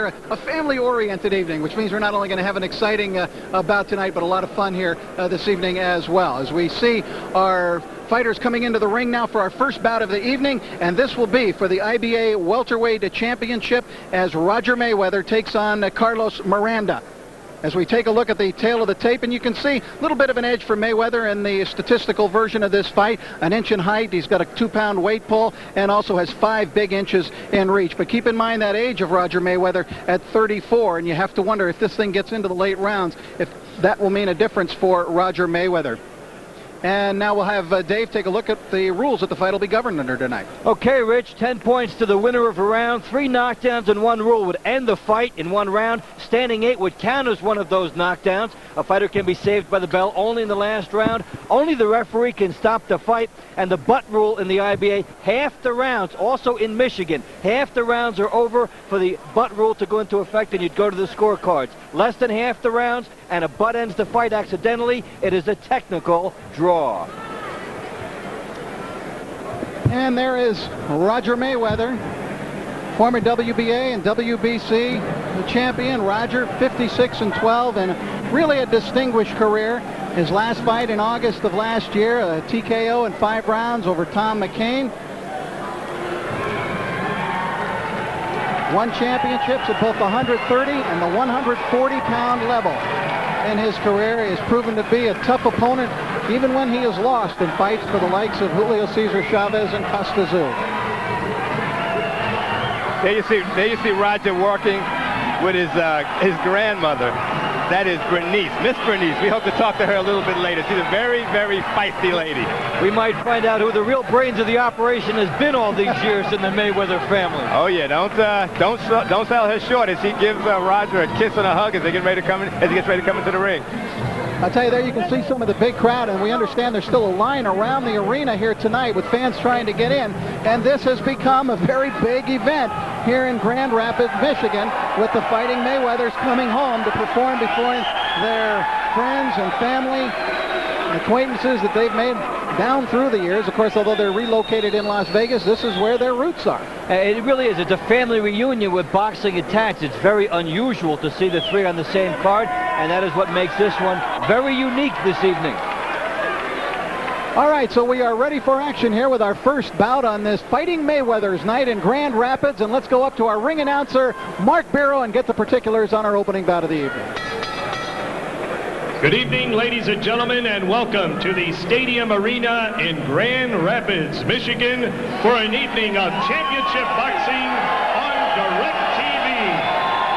A family-oriented evening, which means we're not only going to have an exciting bout tonight, but a lot of fun here this evening as well. As we see our fighters coming into the ring now for our first bout of the evening, and this will be for the I.B.A. Welterweight Championship as Roger Mayweather takes on Carlos Miranda. As we take a look at the tail of the tape, and you can see a little bit of an edge for Mayweather in the statistical version of this fight. An inch in height, he's got a 2-pound weight pull, and also has 5 big inches in reach. But keep in mind that age of Roger Mayweather at 34, and you have to wonder if this thing gets into the late rounds, if that will mean a difference for Roger Mayweather. And now we'll have Dave take a look at the rules that the fight will be governed under tonight. Okay, Rich, 10 points to the winner of a round. 3 knockdowns and 1 rule would end the fight in 1 round. Standing 8 would count as one of those knockdowns. A fighter can be saved by the bell only in the last round. Only the referee can stop the fight. And the butt rule in the I.B.A., half the rounds, also in Michigan, half the rounds are over for the butt rule to go into effect, and you'd go to the scorecards. Less than half the rounds, and a butt ends the fight accidentally, it is a technical draw. And there is Roger Mayweather, former WBA and WBC champion. Roger, 56-12, and really a distinguished career. His last fight in August of last year, a TKO in 5 rounds over Tom McCain. Won championships at both the 130 and the 140-pound level. In his career, he has proven to be a tough opponent, even when he has lost in fights for the likes of Julio Cesar Chavez and Costa Azul. There you see Roger working with his grandmother. That is Bernice, Miss Bernice. We hope to talk to her a little bit later. She's a very, very feisty lady. We might find out who the real brains of the operation has been all these years in the Mayweather family. Oh yeah, don't sell her short as she gives Roger a kiss and a hug as he gets ready to come into the ring. I'll tell you, there you can see some of the big crowd, and we understand there's still a line around the arena here tonight with fans trying to get in, and this has become a very big event here in Grand Rapids, Michigan, with the Fighting Mayweathers coming home to perform before their friends and family and acquaintances that they've made down through the years. Of course, although they're relocated in Las Vegas, this is where their roots are. It really is. It's a family reunion with boxing attached. It's very unusual to see the 3 on the same card, and that is what makes this one very unique this evening. All right, so we are ready for action here with our first bout on this Fighting Mayweathers night in Grand Rapids, and let's go up to our ring announcer, Mark Barrow, and get the particulars on our opening bout of the evening. Good evening, ladies and gentlemen, and welcome to the Stadium Arena in Grand Rapids, Michigan, for an evening of championship boxing on DirecTV,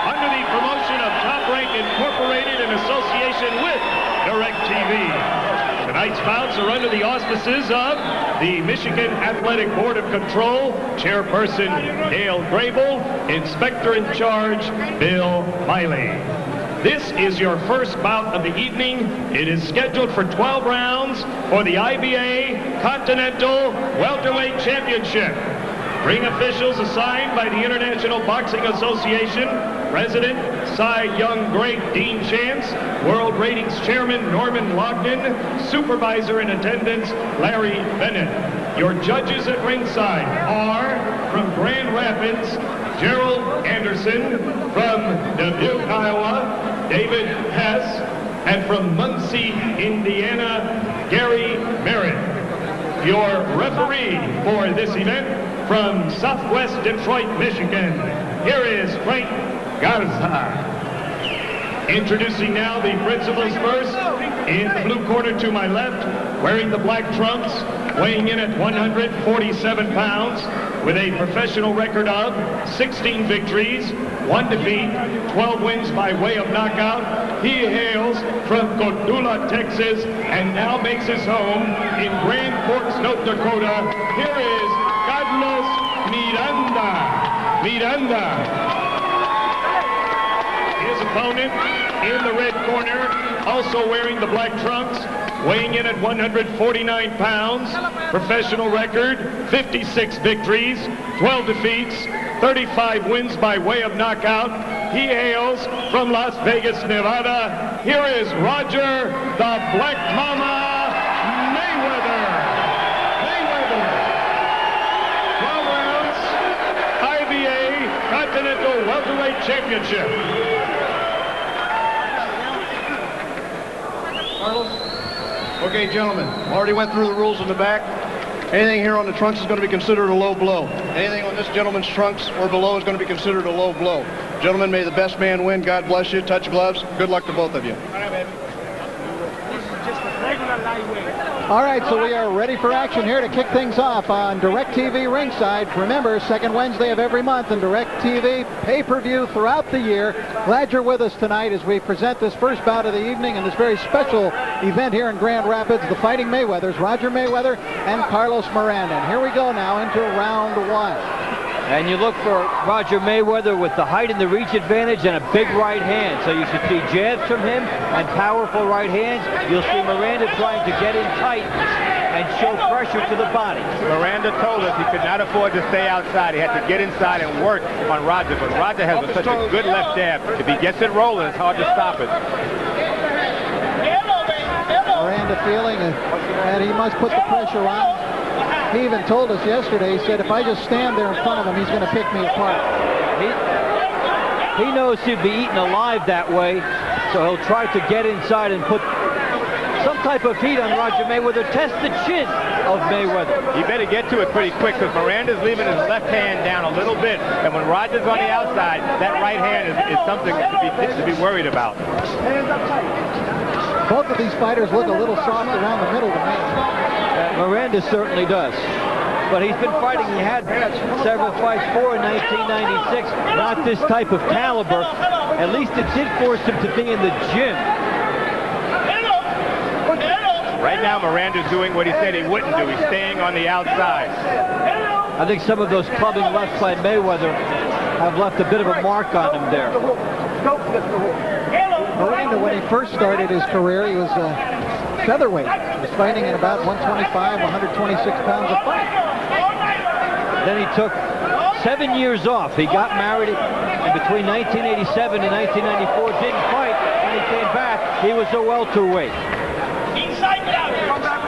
under the promotion of Top Rank Incorporated in association with DirecTV. Tonight's bouts are under the auspices of the Michigan Athletic Board of Control, Chairperson Dale Grable, Inspector in Charge Bill Miley. This is your first bout of the evening. It is scheduled for 12 rounds for the I.B.A. Continental Welterweight Championship. Ring officials assigned by the International Boxing Association, President Cy Young great Dean Chance, World Ratings Chairman Norman Logden, Supervisor in attendance Larry Bennett. Your judges at ringside are from Grand Rapids, Gerald Anderson, from Dubuque, Iowa, David Hess, and from Muncie, Indiana, Gary Merritt. Your referee for this event from Southwest Detroit, Michigan, here is Frank Garza. Introducing now the principals first. In the blue corner to my left, wearing the black trunks, weighing in at 147 pounds, with a professional record of 16 victories, 1 defeat, 12 wins by way of knockout. He hails from Cordula, Texas, and now makes his home in Grand Forks, North Dakota. Here is Carlos Miranda. His opponent in the red corner, also wearing the black trunks, weighing in at 149 pounds, professional record, 56 victories, 12 defeats, 35 wins by way of knockout. He hails from Las Vegas, Nevada. Here is Roger the Black Mama Mayweather. 12 rounds, I.B.A. Intercontinental Welterweight Championship. Okay, gentlemen, already went through the rules in the back. Anything here on the trunks is going to be considered a low blow. Anything on this gentleman's trunks or below is going to be considered a low blow. Gentlemen, may the best man win. God bless you. Touch gloves. Good luck to both of you. All right, so we are ready for action here to kick things off on DirecTV ringside. Remember, second Wednesday of every month and DirecTV pay-per-view throughout the year. Glad you're with us tonight as we present this first bout of the evening and this very special event here in Grand Rapids, the Fighting Mayweathers, Roger Mayweather and Carlos Miranda. And here we go now into round one. And you look for Roger Mayweather with the height and the reach advantage and a big right hand. So you should see jabs from him and powerful right hands. You'll see Miranda trying to get in tight and show pressure to the body. Miranda told us he could not afford to stay outside. He had to get inside and work on Roger. But Roger has such a good left jab. If he gets it rolling, it's hard to stop it. Miranda feeling that he must put the pressure on. He even told us yesterday, he said, if I just stand there in front of him, he's going to pick me apart. He knows he'd be eaten alive that way, so he'll try to get inside and put some type of heat on Roger Mayweather, test the chin of Mayweather. He better get to it pretty quick because Miranda's leaving his left hand down a little bit, and when Roger's on the outside, that right hand is something to be worried about. Both of these fighters look a little soft around the middle to me. Miranda certainly does. But he's been fighting. He had several fights for in 1996. Not this type of caliber. At least it did force him to be in the gym. Right now, Miranda's doing what he said he wouldn't do. He's staying on the outside. I think some of those clubbing left by Mayweather have left a bit of a mark on him there. Miranda, when he first started his career, he was featherweight. He was fighting at about 125, 126 pounds a fight. Then he took 7 years off. He got married in between 1987 and 1994, didn't fight. When he came back, he was a welterweight.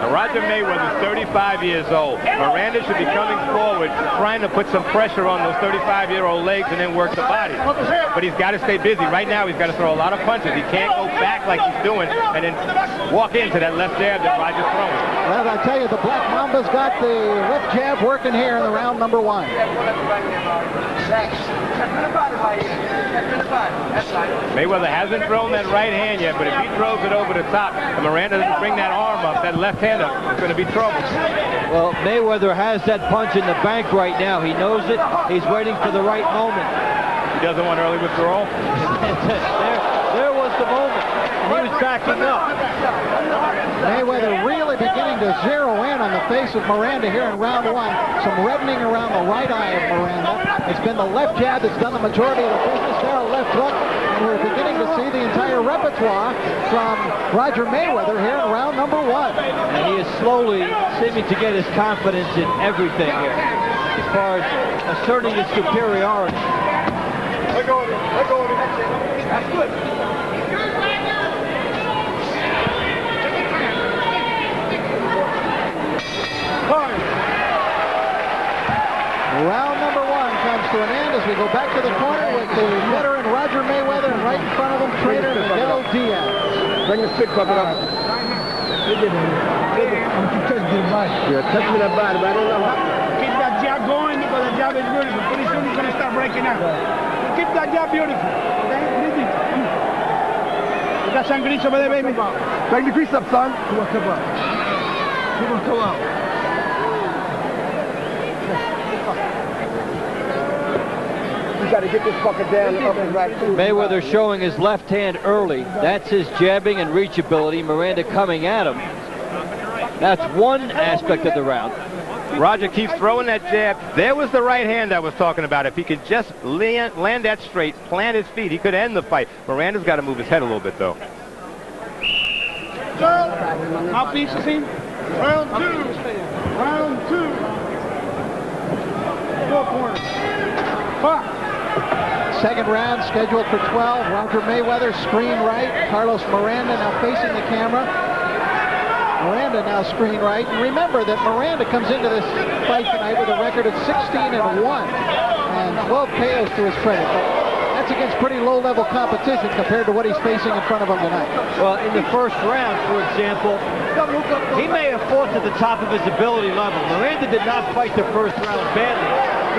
Roger Mayweather's 35 years old. Miranda should be coming forward, trying to put some pressure on those 35-year-old legs and then work the body. But he's got to stay busy. Right now, he's got to throw a lot of punches. He can't go back like he's doing and then walk into that left jab that Roger's throwing. Well, I tell you, the Black Mamba's got the left jab working here in the round number one. Mayweather hasn't thrown that right hand yet, but if he throws it over the top and Miranda doesn't bring that arm up, that left hand up, it's going to be trouble. Well, Mayweather has that punch in the bank right now. He knows it. He's waiting for the right moment. He doesn't want early withdrawal. There was the moment. He was backing up. Mayweather really beginning to zero in on the face of Miranda here in round one. Some reddening around the right eye of Miranda. It's been the left jab that's done the majority of the business there, a left hook. And we're beginning to see the entire repertoire from Roger Mayweather here in round number one. And he is slowly seeming to get his confidence in everything here as far as asserting his superiority. Let go of it. Let go of it. That's good. Round number one comes to an end as we go back to the corner with the veteran Roger Mayweather, and right in front of him, trainer Miguel Diaz. Bring the stick bucket up. Yeah, touch me that body, but I don't know how. Keep that jab going because the jab is beautiful. Pretty soon it's going to start breaking out. Keep that jab beautiful. Okay? You got some grease over there, baby? Bring the grease up, son. Come on, come on. Come on, come on. You got to get this fucker down up and right. Mayweather showing his left hand early. That's his jabbing and reachability. Miranda coming at him. That's one aspect of the round. Roger keeps throwing that jab. There was the right hand I was talking about. If he could just land that straight, plant his feet, he could end the fight. Miranda's got to move his head a little bit, though. Mouthpiece, you see? Round two. Round two. Four corners. Fuck. Second round scheduled for 12. Roger Mayweather, screen right. Carlos Miranda now facing the camera. Miranda now screen right. And remember that Miranda comes into this fight tonight with a record of 16-1. And 12 KOs to his credit, but that's against pretty low-level competition compared to what he's facing in front of him tonight. Well, in the first round, for example, he may have fought to the top of his ability level. Miranda did not fight the first round badly.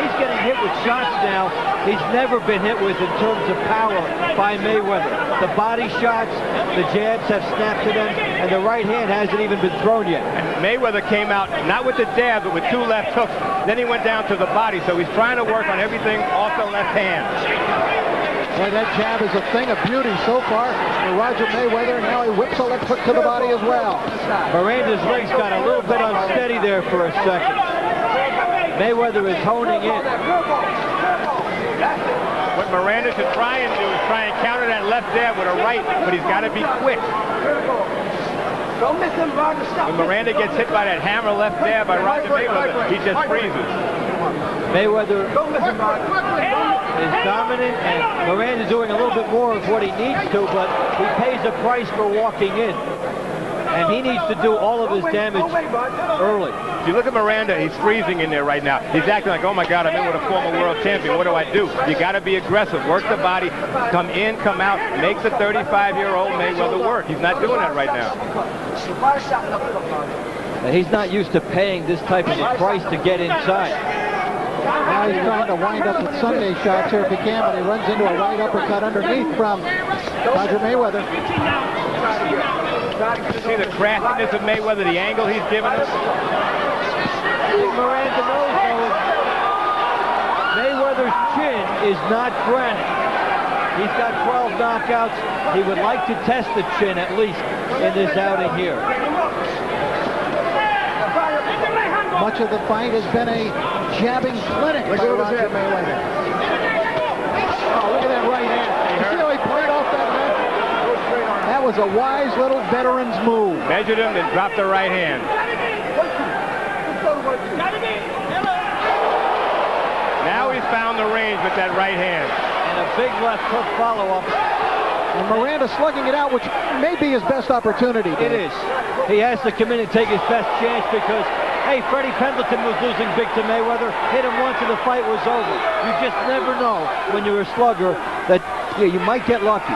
He's getting hit with shots now he's never been hit with in terms of power by Mayweather. The body shots, the jabs have snapped to them, and the right hand hasn't even been thrown yet. And Mayweather came out not with the jab, but with 2 left hooks. Then he went down to the body, so he's trying to work on everything off the left hand. Boy, that jab is a thing of beauty so far for Roger Mayweather. Now he whips a left hook to the body as well. Miranda's legs got a little bit unsteady there for a second. Mayweather is honing in. What Miranda should try and do is try and counter that left jab with a right, but he's got to be quick. When Miranda gets hit by that hammer left jab by Roger Mayweather, he just freezes. Mayweather is dominant, and Miranda's doing a little bit more of what he needs to, but he pays a price for walking in. And he needs to do all of his damage early. If you look at Miranda, he's freezing in there right now. He's acting like, oh my God, I'm in with a former world champion. What do I do? You got to be aggressive. Work the body. Come in, come out. Make the 35-year-old Mayweather work. He's not doing that right now. And he's not used to paying this type of a price to get inside. Now he's trying to wind up with Sunday shots here if he can, but he runs into a right uppercut underneath from Roger Mayweather. See the craftiness of Mayweather, the angle he's given us? I think Miranda knows, though, Mayweather's chin is not granite. He's got 12 knockouts. He would like to test the chin, at least, in this outing here. Much of the fight has been a jabbing clinic by Roger Mayweather. Oh, look at that right hand. You see how he played off that left? That was a wise little veteran's move. Measured him, then dropped the right hand. Now he's found the range with that right hand. And a big left hook follow-up. And Miranda slugging it out, which may be his best opportunity. It is. He has to come in and take his best chance because, hey, Freddie Pendleton was losing big to Mayweather. Hit him once and the fight was over. You just never know when you're a slugger that you might get lucky.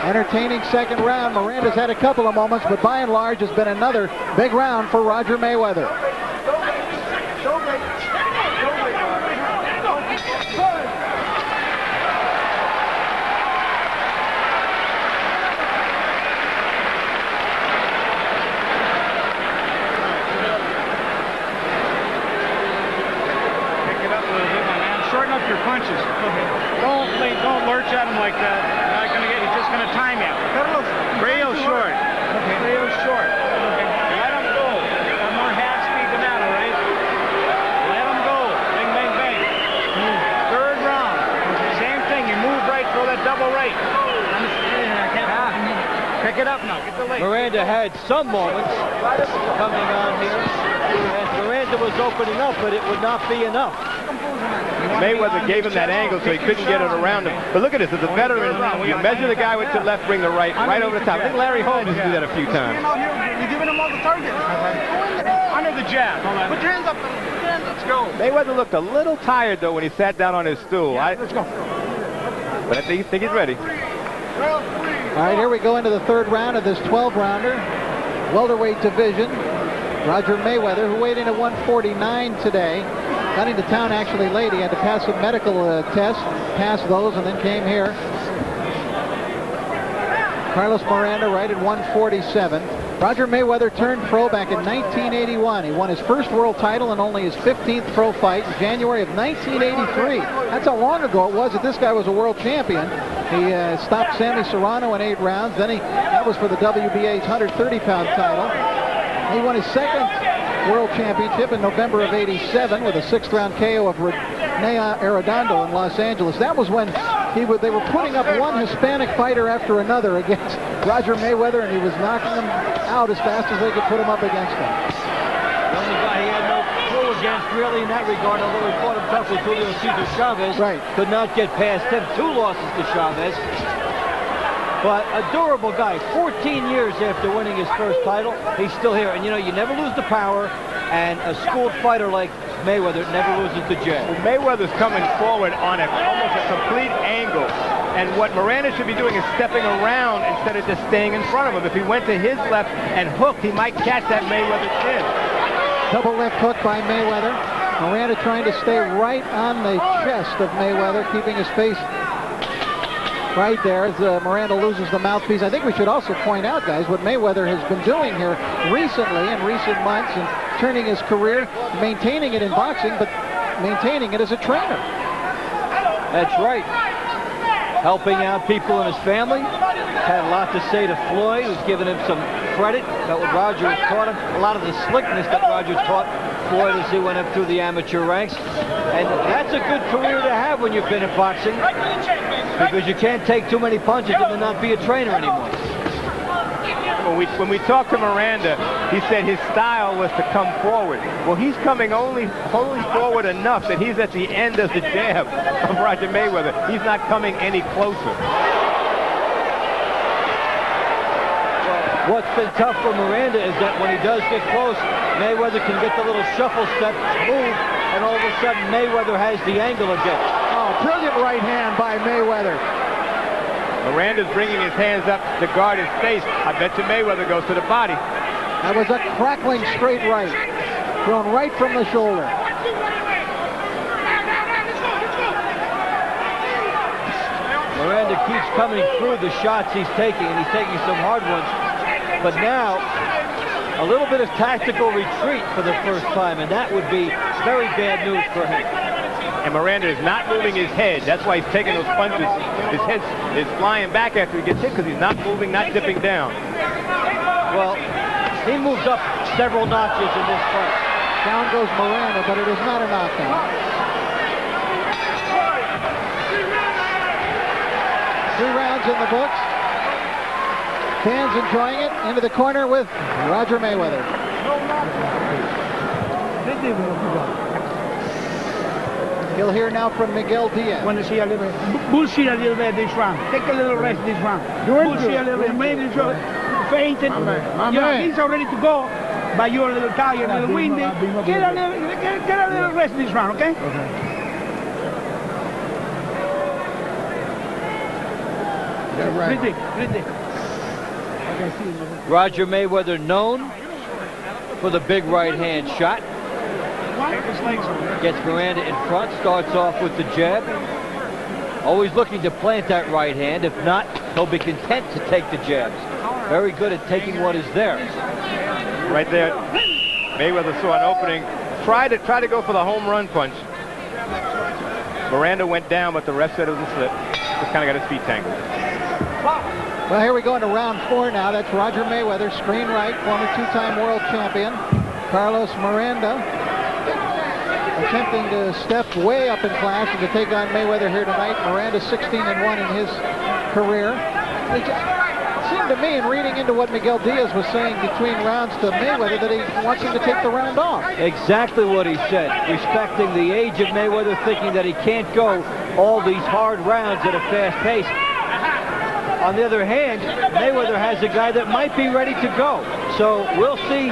Entertaining second round. Miranda's had a couple of moments, but by and large has been another big round for Roger Mayweather. Shorten up your punches. Don't lurch at him like that. You're not gonna get. He's just gonna time you. Real short. Okay. Real short. Okay. Let him go. Got more half speed than that, all right? Let him go. Bang, bang, bang. Third round. Same thing. You move right, throw that double right. Pick it up now. Get the leg. Miranda had some moments coming on here. And Miranda was opening up, but it would not be enough. Mayweather gave him that angle so he couldn't get it around him. But look at this, as a veteran, you measure the guy with your left, bring the right over the top. I think Larry Holmes used to do that a few times. You're giving him all the targets. Under the jab. Put your hands up. Let's go. Mayweather looked a little tired, though, when he sat down on his stool. Let's go. But I think he's ready. All right, here we go into the third round of this 12-rounder. Welterweight division. Roger Mayweather, who weighed in at 149 today. Got into town actually late. He had to pass some medical tests, passed those, and then came here. Carlos Miranda right at 147. Roger Mayweather turned pro back in 1981. He won his first world title and only his 15th pro fight in January of 1983. That's how long ago it was that this guy was a world champion. He stopped Sammy Serrano in 8 rounds. Then that was for the WBA's 130-pound title. He won his second world championship in November of '87 with a 6th-round KO of Rene Arredondo in Los Angeles. That was when they were putting up one Hispanic fighter after another against Roger Mayweather, and he was knocking them out as fast as they could put him up against him. The only guy he had no clue against, really, in that regard, although he fought him tough with Julio Cesar Chavez, right. Could not get past him. 2 losses to Chavez. But a durable guy. 14 years after winning his first title, he's still here. And you know, you never lose the power, and a schooled fighter like Mayweather never loses the jab. Well, Mayweather's coming forward on almost a complete angle. And what Miranda should be doing is stepping around instead of just staying in front of him. If he went to his left and hooked, he might catch that Mayweather chin. Double left hook by Mayweather. Miranda trying to stay right on the chest of Mayweather, keeping his face right there as Miranda loses the mouthpiece. I think we should also point out, guys, what Mayweather has been doing here recently in recent months and turning his career, maintaining it in boxing, but maintaining it as a trainer. That's right. Helping out people in his family. Had a lot to say to Floyd, who's given him some credit about what Roger has taught him. A lot of the slickness that Roger taught Floyd as he went up through the amateur ranks. And that's a good career to have when you've been in boxing, because you can't take too many punches and then not be a trainer anymore. When we talked to Miranda, he said his style was to come forward. Well, he's coming only forward enough that he's at the end of the jab of Roger Mayweather. He's not coming any closer. What's been tough for Miranda is that when he does get close, Mayweather can get the little shuffle step, move, and all of a sudden Mayweather has the angle again. Oh, brilliant right hand by Mayweather. Miranda's bringing his hands up to guard his face. I bet you Mayweather goes to the body. That was a crackling straight right, thrown right from the shoulder. Miranda keeps coming through the shots he's taking, and he's taking some hard ones. But now, a little bit of tactical retreat for the first time, and that would be very bad news for him. And Miranda is not moving his head. That's why he's taking those punches. His head is flying back after he gets hit because he's not moving, not dipping down. Well, he moves up several notches in this fight. Down goes Miranda, but it is not a knockdown. 3 rounds in the books. Fans enjoying it. Into the corner with Roger Mayweather. You'll hear now from Miguel Diaz. Want to see a little bullshit a little bit this round. Take a little rest this round. Bullshit a little bit. Maybe fainted. He's all ready to go, but you're a little tired, a little windy. Get a little rest this round, okay? Pretty. Roger Mayweather known for the big right hand shot. Gets Miranda in front, starts off with the jab. Always looking to plant that right hand. If not, he'll be content to take the jabs. Very good at taking what is there. Right there, Mayweather saw an opening. Try to go for the home run punch. Miranda went down, but the ref said it was a slip. Just kind of got his feet tangled. Well, here we go into round 4 now. That's Roger Mayweather, screen right, former 2-time world champion. Carlos Miranda attempting to step way up in class and to take on Mayweather here tonight. Miranda 16-1 in his career. It seemed to me, in reading into what Miguel Diaz was saying between rounds to Mayweather, that he wants him to take the round off. Exactly what he said. Respecting the age of Mayweather, thinking that he can't go all these hard rounds at a fast pace. On the other hand, Mayweather has a guy that might be ready to go. So we'll see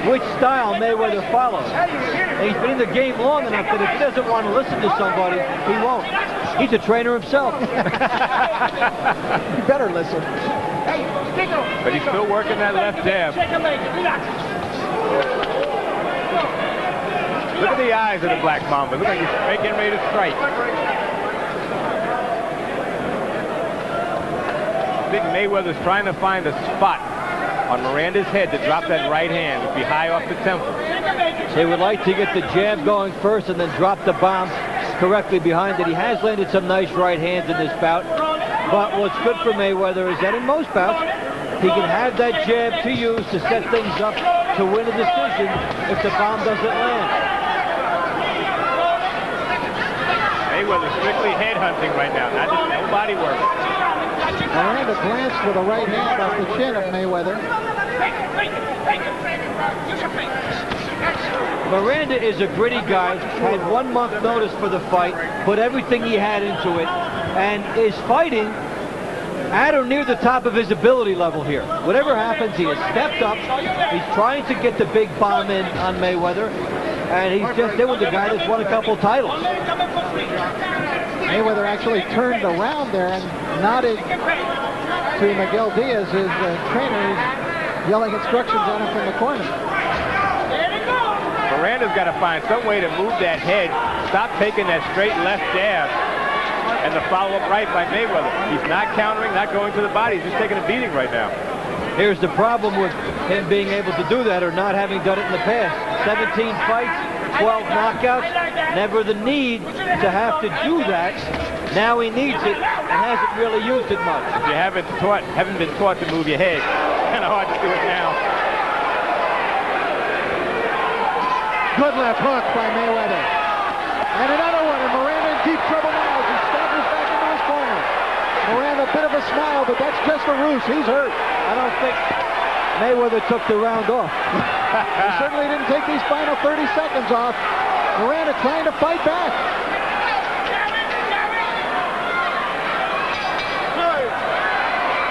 which style Mayweather follows. And he's been in the game long enough that if he doesn't want to listen to somebody, he won't. He's a trainer himself. You better listen. But he's still working that left jab. Look at the eyes of the Black Mamba. Look like he's getting ready to strike. I think Mayweather's trying to find a spot on Miranda's head to drop that right hand. It'd be high off the temple. They would like to get the jab going first and then drop the bomb correctly behind it. He has landed some nice right hands in this bout. But what's good for Mayweather is that in most bouts, he can have that jab to use to set things up to win a decision if the bomb doesn't land. Mayweather's strictly headhunting right now. No body work. Miranda glanced with a right hand off the chin of Mayweather. Miranda is a gritty guy, had 1 month notice for the fight, put everything he had into it, and is fighting at or near the top of his ability level here. Whatever happens, he has stepped up. He's trying to get the big bomb in on Mayweather, and he's just in with the guy that's won a couple titles. Mayweather actually turned around there and nodded to Miguel Diaz, his trainer, who's yelling instructions on him from the corner. Miranda's got to find some way to move that head, stop taking that straight left jab, and the follow-up right by Mayweather. He's not countering, not going to the body. He's just taking a beating right now. Here's the problem with him being able to do that or not having done it in the past. 17 fights, 12 knockouts, never the need to have to do that. Now he needs it and hasn't really used it much. If you haven't been taught to move your head, it's kind of hard to do it now. Good left hook by Mayweather. And another one, and Miranda in deep trouble now as he staggers back into his corner. Miranda, a bit of a smile, but that's just a ruse. He's hurt. I don't think Mayweather took the round off. He certainly didn't take these final 30 seconds off. Miranda trying to fight back.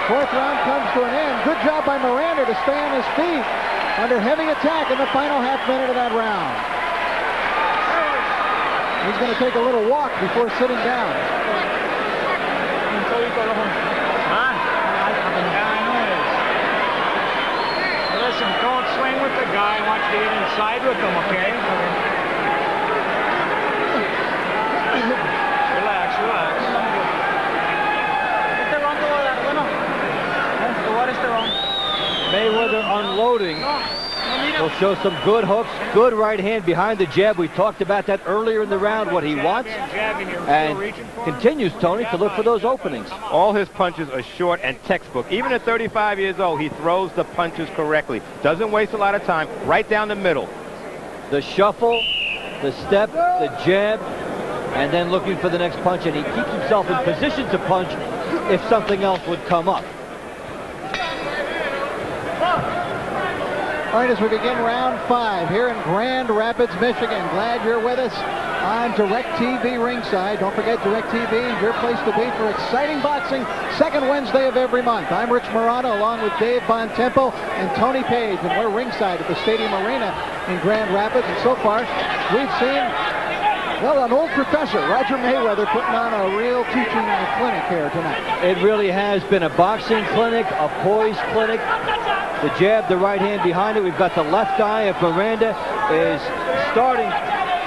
Fourth round comes to an end. Good job by Miranda to stay on his feet under heavy attack in the final half minute of that round. He's going to take a little walk before sitting down. Listen, don't swing with the guy. I want you to get inside with him, okay? Relax, relax. Mayweather unloading. Will show some good hooks, good right hand behind the jab. We talked about that earlier in the round, what he wants, and continues, Tony, to look for those openings. All his punches are short and textbook. Even at 35 years old, he throws the punches correctly. Doesn't waste a lot of time, right down the middle. The shuffle, the step, the jab, and then looking for the next punch, and he keeps himself in position to punch if something else would come up. All right, as we begin round 5 here in Grand Rapids, Michigan. Glad you're with us on DirecTV ringside. Don't forget DirecTV is your place to be for exciting boxing, second Wednesday of every month. I'm Rich Miranda along with Dave Bontempo and Tony Page, and we're ringside at the Stadium Arena in Grand Rapids. And so far, we've seen, well, an old professor, Roger Mayweather, putting on a real teaching clinic here tonight. It really has been a boxing clinic, a poise clinic. The jab, the right hand behind it. We've got the left eye of Miranda is starting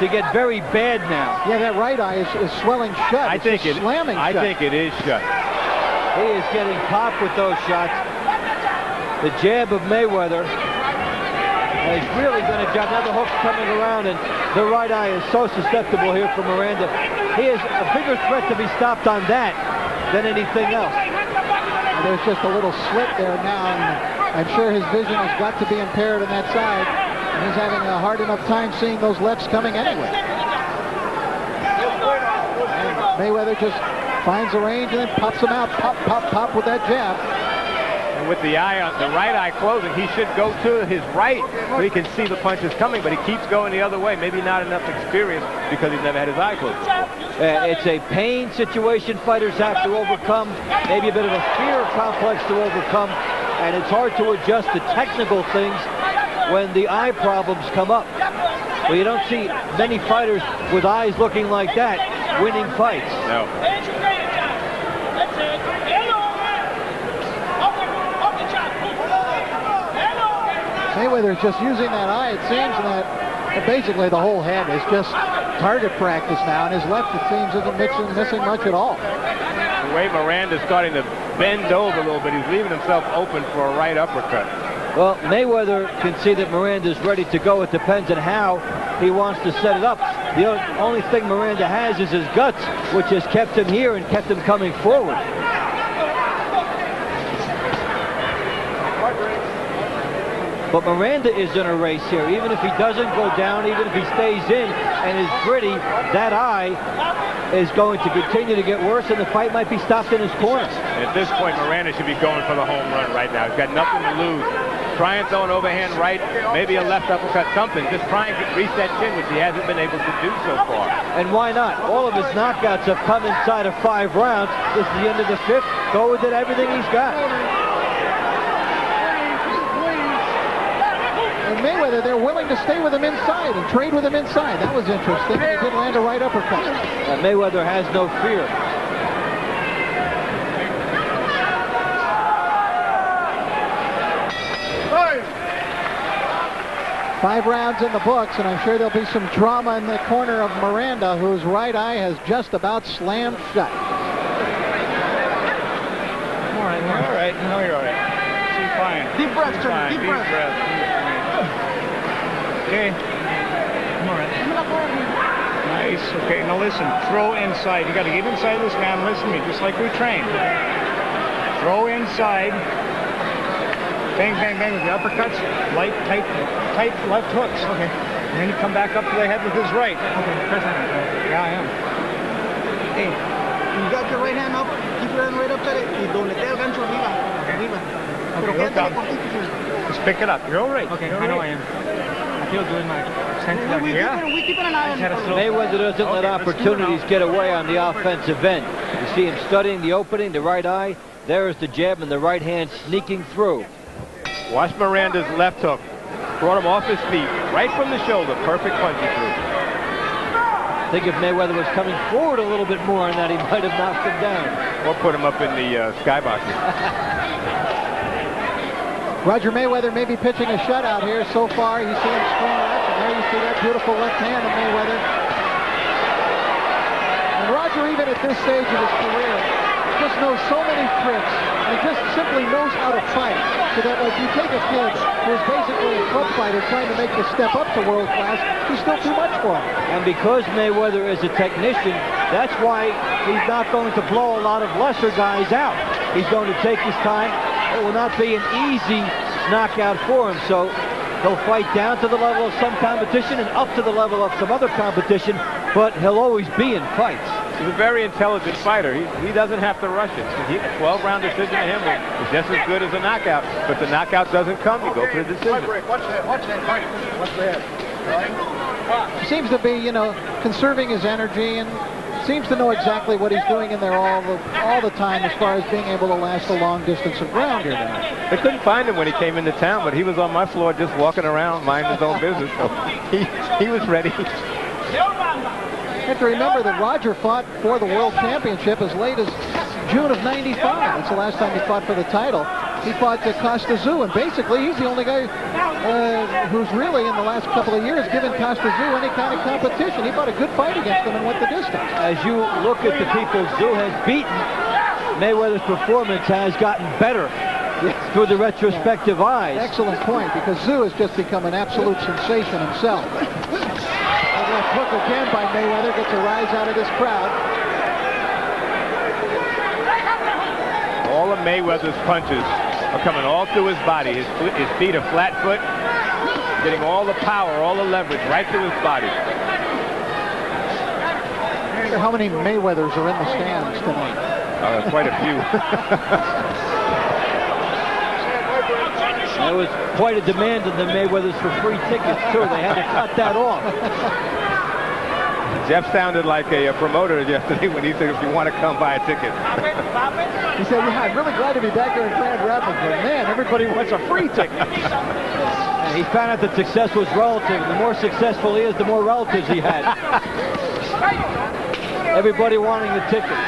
to get very bad now. Yeah, that right eye is swelling shut. I think it is shut. He is getting popped with those shots. The jab of Mayweather has really done a job. Now the hook's coming around, and the right eye is so susceptible here for Miranda. He is a bigger threat to be stopped on that than anything else. And there's just a little slit there now, and I'm sure his vision has got to be impaired on that side. And he's having a hard enough time seeing those lefts coming anyway. And Mayweather just finds the range and then pops him out. Pop, pop, pop with that jab. And with the right eye closing, he should go to his right so he can see the punches coming, but he keeps going the other way. Maybe not enough experience because he's never had his eye closed. It's a pain situation fighters have to overcome, maybe a bit of a fear complex to overcome, and it's hard to adjust to technical things when the eye problems come up. Well, you don't see many fighters with eyes looking like that winning fights. No. Mayweather's just using that eye, it seems, that basically the whole head is just target practice now, and his left, it seems, isn't missing much at all. The way Miranda's starting to bend over a little bit, he's leaving himself open for a right uppercut. Well, Mayweather can see that Miranda's ready to go. It depends on how he wants to set it up. The only thing Miranda has is his guts, which has kept him here and kept him coming forward. But Miranda is in a race here. Even if he doesn't go down, even if he stays in and is gritty, that eye is going to continue to get worse, and the fight might be stopped in his corner. At this point, Miranda should be going for the home run right now. He's got nothing to lose. Try and throw an overhand right, maybe a left uppercut, something. Just try and reach that chin, which he hasn't been able to do so far. And why not? All of his knockouts have come inside of 5 rounds. This is the end of the 5th. Go with it, everything he's got. And Mayweather, they're willing to stay with him inside and trade with him inside. That was interesting. He did land a right uppercut. Mayweather has no fear. Five rounds in the books, and I'm sure there'll be some drama in the corner of Miranda, whose right eye has just about slammed shut. All right. No, you're all right. See, fine. Deep breath, Fine. deep breath. Okay. All right. Nice. Okay, now listen. Throw inside. You got to get inside this man. Listen to me, just like we trained. Throw inside. Bang, bang, bang with the uppercuts. Light, tight left hooks. Okay. And then you come back up to the head with his right. Okay. Press on it. Yeah, I am. Hey, you got your right hand up. Keep your hand right up to it. Y doblete el gancho arriba. Arriba. Pero Okay, quédate look cortito. Just pick it up. You're all right. Okay, You're I know all I right. am. I feel good, my sense of We keep an eye on it. Mayweather doesn't let Okay, let's do it opportunities now. get away on the offensive end. You see him studying the opening, the right eye. There's the jab and the right hand sneaking through. Watch Miranda's left hook. Brought him off his feet, right from the shoulder. Perfect punch he threw. I think if Mayweather was coming forward a little bit more on that, he might have knocked him down. Or put him up in the skybox. Roger Mayweather may be pitching a shutout here. So far, you see him strong left, and there you see that beautiful left hand of Mayweather. And Roger, even at this stage of his career, just knows so many tricks, and just simply knows how to fight. So that if you take a kid who's basically a club fighter trying to make the step up to world class, he's still too much for him. And because Mayweather is a technician, that's why he's not going to blow a lot of lesser guys out. He's going to take his time. It will not be an easy knockout for him. So he'll fight down to the level of some competition and up to the level of some other competition, but he'll always be in fights. He's a very intelligent fighter. He doesn't have to rush it. A 12-round decision to him is just as good as a knockout. But the knockout doesn't come. You go for the decision. Watch that. Watch that. He seems to be, conserving his energy and seems to know exactly what he's doing in there all the time as far as being able to last a long distance of ground here tonight. They couldn't find him when he came into town, but he was on my floor just walking around, minding his own business. So he was ready. You have to remember that Roger fought for the World Championship as late as June of '95. That's the last time he fought for the title. He fought Costa Zoo, and basically he's the only guy who's really in the last couple of years given Costa Zoo any kind of competition. He fought a good fight against him and went the distance. As you look at the people Zoo has beaten, Mayweather's performance has gotten better through the retrospective eyes. Excellent point, because Zoo has just become an absolute sensation himself. Left hook again by Mayweather, gets a rise out of this crowd. All of Mayweather's punches are coming all through his body. His feet are flat foot, getting all the power, all the leverage right through his body. I wonder how many Mayweathers are in the stands tonight. Quite a few. There was quite a demand on the Mayweathers for free tickets, too. They had to cut that off. Jeff sounded like a promoter yesterday when he said, if you want to come buy a ticket. He said, yeah, I'm really glad to be back here in Grand Rapids, but man, everybody wants a free ticket. And he found out that success was relative. The more successful he is, the more relatives he had. Everybody wanting the ticket.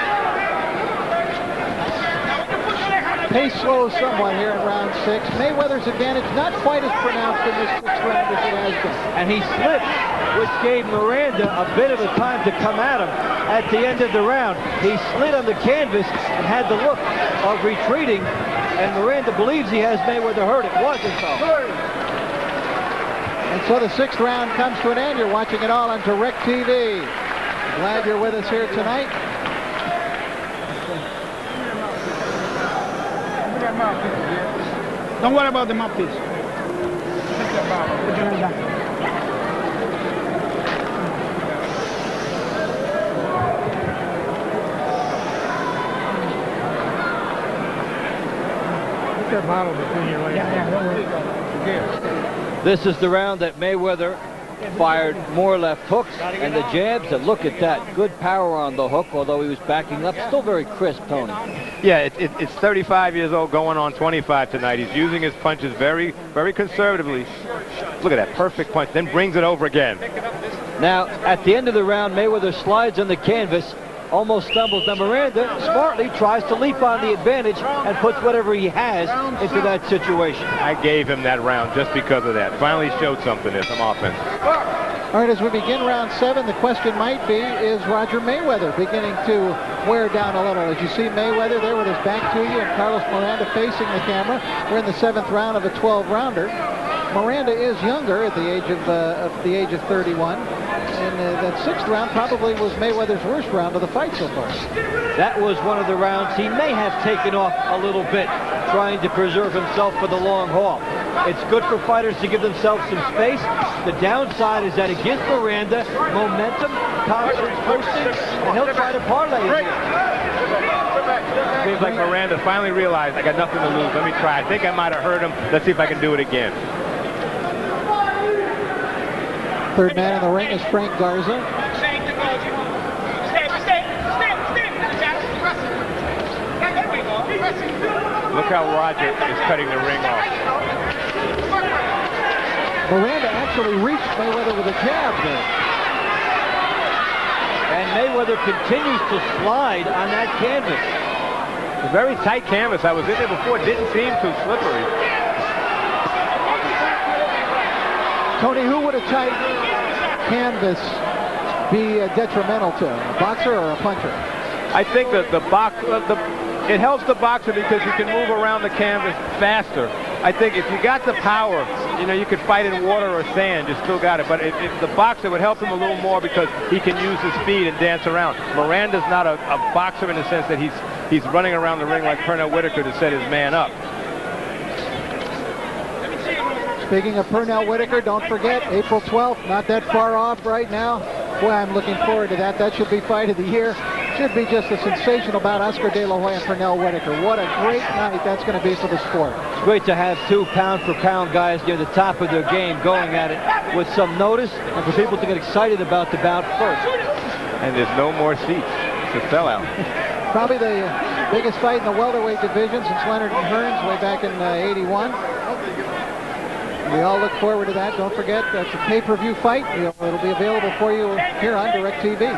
Pace slows somewhat here in round 6. Mayweather's advantage not quite as pronounced in this 6th round as it has been. And he slipped, which gave Miranda a bit of a time to come at him at the end of the round. He slid on the canvas and had the look of retreating, and Miranda believes he has Mayweather hurt. It wasn't so. And so the 6th round comes to an end. You're watching it all on DirecTV. Glad you're with us here tonight. Don't worry about the mouthpiece. Put that bottle between your legs. Yeah, don't worry. This is the round that Mayweather fired more left hooks and the jabs, and look at that. Good power on the hook, although he was backing up. Still very crisp, Tony. Yeah, it's 35 years old, going on 25 tonight. He's using his punches very, very conservatively. Look at that perfect punch, then brings it over again. Now, at the end of the round, Mayweather slides on the canvas, almost stumbles. Now, Miranda smartly tries to leap on the advantage and puts whatever he has into that situation. I gave him that round just because of that. Finally showed something there, some offense. All right, as we begin round 7, the question might be, is Roger Mayweather beginning to wear down a little? As you see Mayweather there with his back to you and Carlos Miranda facing the camera. We're in the 7th round of a 12-rounder. Miranda is younger at the age of 31. And that 6th round probably was Mayweather's worst round of the fight so far. That was one of the rounds he may have taken off a little bit, trying to preserve himself for the long haul. It's good for fighters to give themselves some space. The downside is that it gives Miranda momentum, confidence boosting, and he'll try to parlay it. Seems like Miranda finally realized, I got nothing to lose. Let me try. I think I might have hurt him. Let's see if I can do it again. Third man in the ring is Frank Garza. Look how Roger is cutting the ring off. Miranda actually reached Mayweather with a jab there. And Mayweather continues to slide on that canvas. It's a very tight canvas. I was in there before. It didn't seem too slippery. Tony, who would a tight canvas be detrimental to? A boxer or a puncher? I think that it helps the boxer because you can move around the canvas faster. I think if you got the power, you know, you could fight in water or sand. You still got it. But if the boxer would help him a little more because he can use his speed and dance around. Miranda's not a boxer in the sense that he's running around the ring like Pernell Whitaker to set his man up. Speaking of Pernell Whitaker, don't forget, April 12th, not that far off right now. Boy, I'm looking forward to that. That should be fight of the year. Should be just a sensational bout, Oscar De La Hoya and Pernell Whitaker. What a great night that's going to be for the sport. It's great to have 2 pound-for-pound guys near the top of their game going at it with some notice and for people to get excited about the bout first. And there's no more seats. It's a sellout. Probably the biggest fight in the welterweight division since Leonard and Hearns way back in '81. We all look forward to that. Don't forget, that's a pay-per-view fight. It'll be available for you here on DirecTV.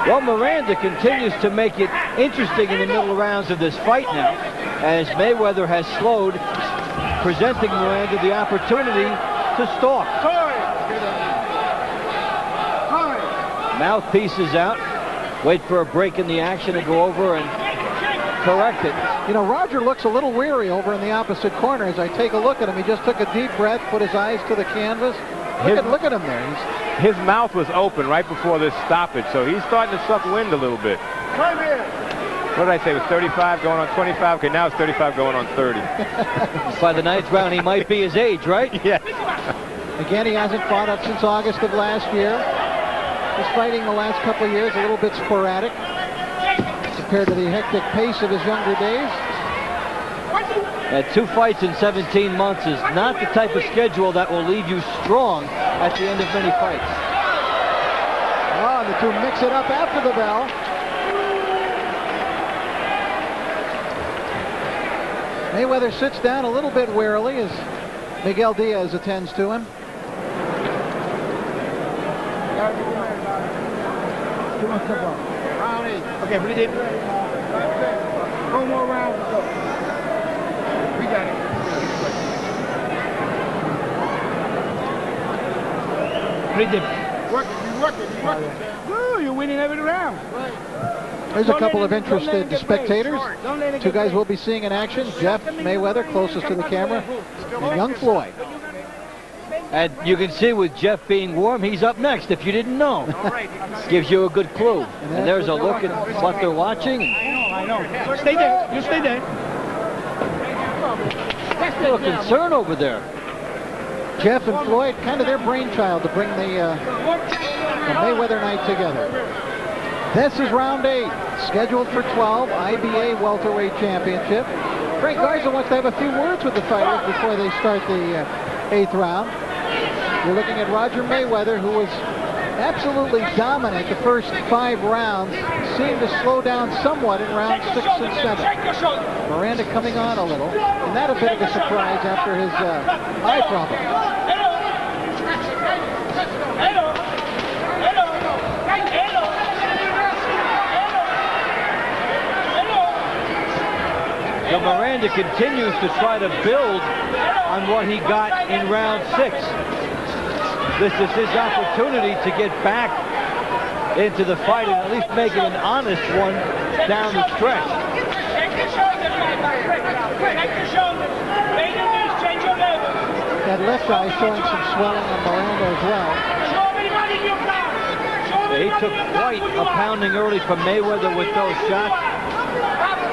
Well, Miranda continues to make it interesting in the middle rounds of this fight now, as Mayweather has slowed, presenting Miranda the opportunity to stalk. Mouthpiece is out. Wait for a break in the action and go over and correct it. You know, Roger looks a little weary over in the opposite corner. As I take a look at him, he just took a deep breath, put his eyes to the canvas. Look at him there. His mouth was open right before this stoppage, so he's starting to suck wind a little bit. What did I say? It was 35 going on 25? Okay, now it's 35 going on 30. By the 9th round, he might be his age, right? Yes. Again, he hasn't fought up since August of last year. His fighting the last couple of years a little bit sporadic compared to the hectic pace of his younger days. 2 fights in 17 months is not the type of schedule that will leave you strong at the end of many fights. Oh, and the two mix it up after the bell. Mayweather sits down a little bit wearily as Miguel Diaz attends to him. Okay, breathe in. No more rounds to go. We got it. Breathe in. Work it, you work it. Good, you're winning every round. There's a couple of interested spectators. 2 guys we'll be seeing in action. Jeff Mayweather, closest to the camera, and young Floyd. And you can see with Jeff being warm, he's up next, if you didn't know. Gives you a good clue. And there's a look at what they're watching. I know. Stay there. You stay there. A little concern over there. Jeff and Floyd, kind of their brainchild to bring the Mayweather night together. This is round 8, scheduled for 12, I.B.A. welterweight championship. Frank Garza wants to have a few words with the fighters before they start the 8th round. You're looking at Roger Mayweather, who was absolutely dominant the first 5 rounds, seemed to slow down somewhat in rounds 6 and 7. Miranda coming on a little, and that a bit of a surprise after his eye problem. So Miranda continues to try to build on what he got in round 6. This is his opportunity to get back into the fight and at least make it an honest one down the stretch. That left eye showing some swelling on Miranda as well. He took quite a pounding early from Mayweather with those shots.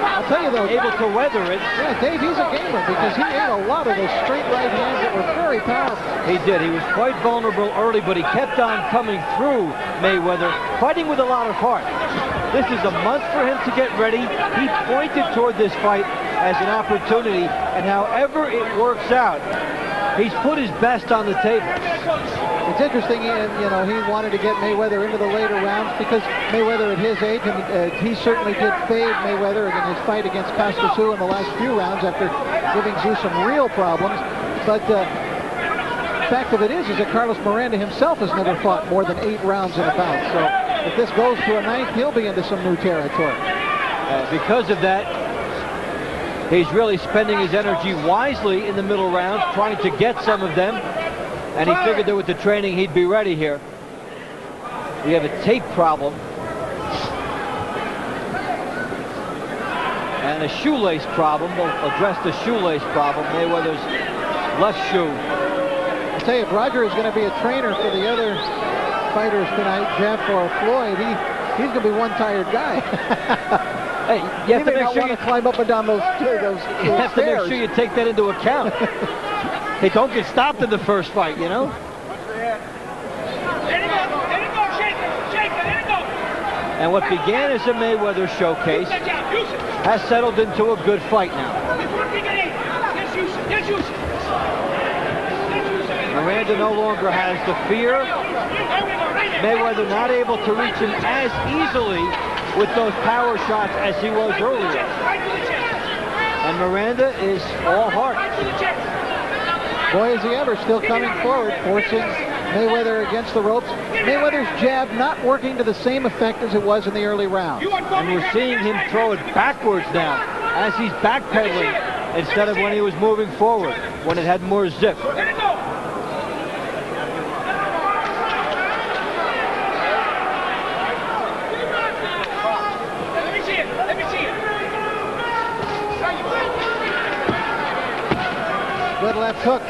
I'll tell you though, able to weather it. Yeah, Dave, he's a gamer because he ate a lot of those straight right hands that were very powerful. He did. He was quite vulnerable early, but he kept on coming through Mayweather, fighting with a lot of heart. This is a month for him to get ready. He pointed toward this fight as an opportunity, and however it works out, he's put his best on the table. It's interesting, you know, he wanted to get Mayweather into the later rounds because Mayweather at his age, and he certainly did fade Mayweather in his fight against Costa Tzu in the last few rounds after giving Tzu some real problems. But the fact of it is that Carlos Miranda himself has never fought more than 8 rounds in a bout. So if this goes to a 9th, he'll be into some new territory. Because of that, he's really spending his energy wisely in the middle rounds, trying to get some of them. And he figured that with the training, he'd be ready here. We have a tape problem. And a shoelace problem. We'll address the shoelace problem. Mayweather's left shoe. I'll tell you, if Roger is going to be a trainer for the other fighters tonight, Jeff or Floyd, he's going to be one tired guy. Hey, you have to make sure you climb up and down those you have to make sure you take that into account. Hey, don't get stopped in the first fight, you know? And what began as a Mayweather showcase has settled into a good fight now. Miranda no longer has the fear. Mayweather not able to reach him as easily with those power shots as he was earlier. And Miranda is all heart. Boy, is he ever, still coming forward, forcing Mayweather against the ropes. Mayweather's jab not working to the same effect as it was in the early rounds. And we're seeing him throw it backwards now as he's backpedaling instead of when he was moving forward, when it had more zip. Good left hook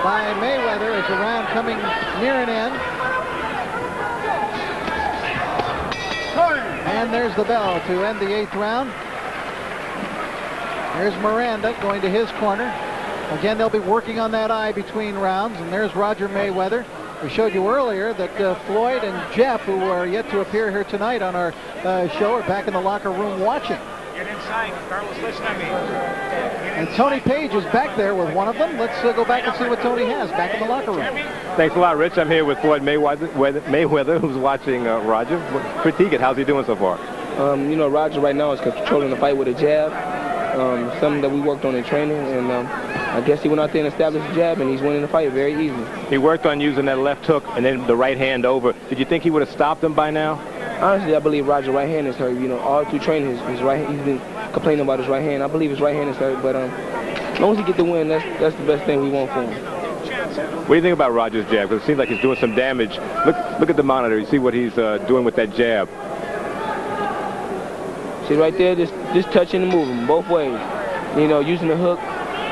by Mayweather as the round coming near an end. And there's the bell to end the 8th round. There's Miranda going to his corner. Again, they'll be working on that eye between rounds. And there's Roger Mayweather. We showed you earlier that Floyd and Jeff, who are yet to appear here tonight on our show, are back in the locker room watching. Get inside, Carlos, listen to me. And Tony Page is back there with one of them. Let's go back and see what Tony has back in the locker room. Thanks a lot, Rich. I'm here with Floyd Mayweather, who's watching Roger. Critique it. How's he doing so far? You know, Roger right now is controlling the fight with a jab, something that we worked on in training, and I guess he went out there and established a jab, and he's winning the fight very easily. He worked on using that left hook and then the right hand over. Did you think he would have stopped him by now? Honestly, I believe Roger's right hand is hurt. You know, all through training, his right, he's been complaining about his right hand. I believe his right hand is hurt, but as long as he get the win, that's the best thing we want for him. What do you think about Roger's jab? Because it seems like he's doing some damage. Look at the monitor. You see what he's doing with that jab. See right there, just touching and moving both ways. You know, using the hook.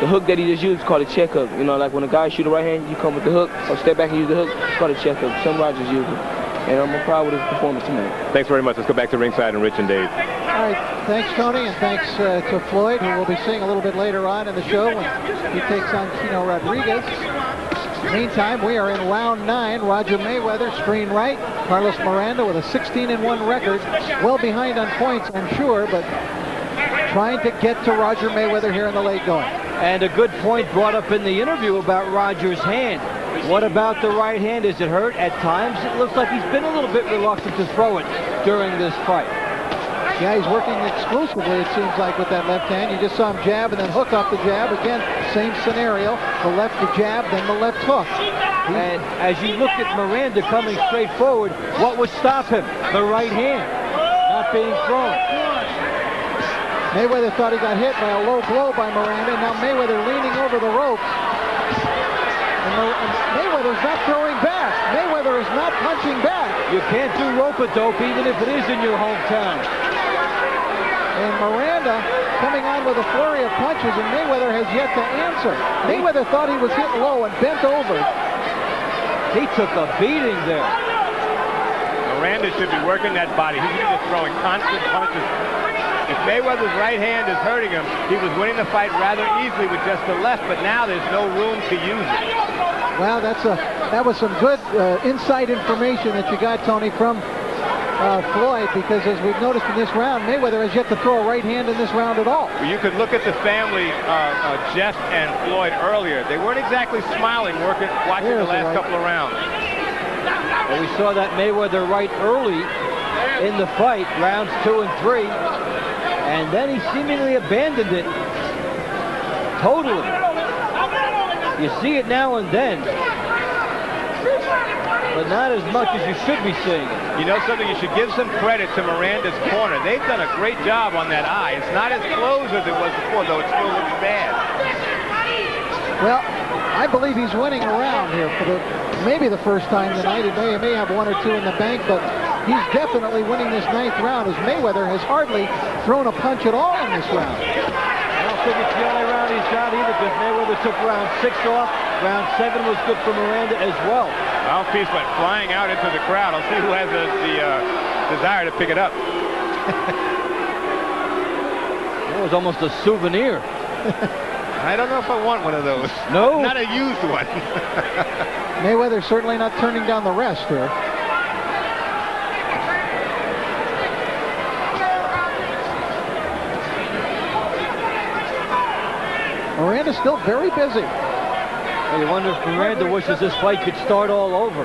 The hook that he just used is called a check hook. You know, like when a guy shoot a right hand, you come with the hook, or step back and use the hook. It's called a check hook. Some Rogers use it. And I'm proud with his performance tonight. Thanks very much. Let's go back to ringside and Rich and Dave. All right, thanks, Tony, and thanks to Floyd, who we'll be seeing a little bit later on in the show when he takes on Chino Rodriguez. Meantime, we are in round 9. Roger Mayweather, screen right. Carlos Miranda with a 16-1 record. Well behind on points, I'm sure, but trying to get to Roger Mayweather here in the late going. And a good point brought up in the interview about Roger's hand. What about the right hand? Is it hurt? At times, it looks like he's been a little bit reluctant to throw it during this fight. Yeah, he's working exclusively, it seems like, with that left hand. You just saw him jab and then hook off the jab. Again, same scenario. The left the jab, then the left hook. And as you look at Miranda coming straight forward, what would stop him? The right hand not being thrown. Mayweather thought he got hit by a low blow by Miranda. Now Mayweather leaning over the ropes. And Mayweather's not throwing back. Mayweather is not punching back. You can't do rope-a-dope even if it is in your hometown. And Miranda coming on with a flurry of punches, and Mayweather has yet to answer. Mayweather thought he was hit low and bent over. He took a beating there. Miranda should be working that body. He's just throwing constant punches. If Mayweather's right hand is hurting him, he was winning the fight rather easily with just the left, but now there's no room to use it. Well, that was some good inside information that you got, Tony, from Floyd, because as we've noticed in this round, Mayweather has yet to throw a right hand in this round at all. Well, you could look at the family, Jeff and Floyd earlier. They weren't exactly smiling watching the last couple of rounds. Well, we saw that Mayweather right early in the fight, rounds 2 and 3, and then he seemingly abandoned it totally. You see it now and then, but not as much as you should be seeing it. You know something? You should give some credit to Miranda's corner. They've done a great job on that eye. It's not as close as it was before, though it still looks bad. Well, I believe he's winning a round here for maybe the first time tonight. He may have 1 or 2 in the bank, but he's definitely winning this 9th round, as Mayweather has hardly thrown a punch at all in this round. I don't think it's the only round he's got either, because Mayweather took round 6 off. Round 7 was good for Miranda as well. Mouthpiece went flying out into the crowd. I'll see who has the desire to pick it up. That was almost a souvenir. I don't know if I want one of those. No. Not a used one. Mayweather certainly not turning down the rest here. Miranda's still very busy. Well, you wonder if Miranda wishes this fight could start all over.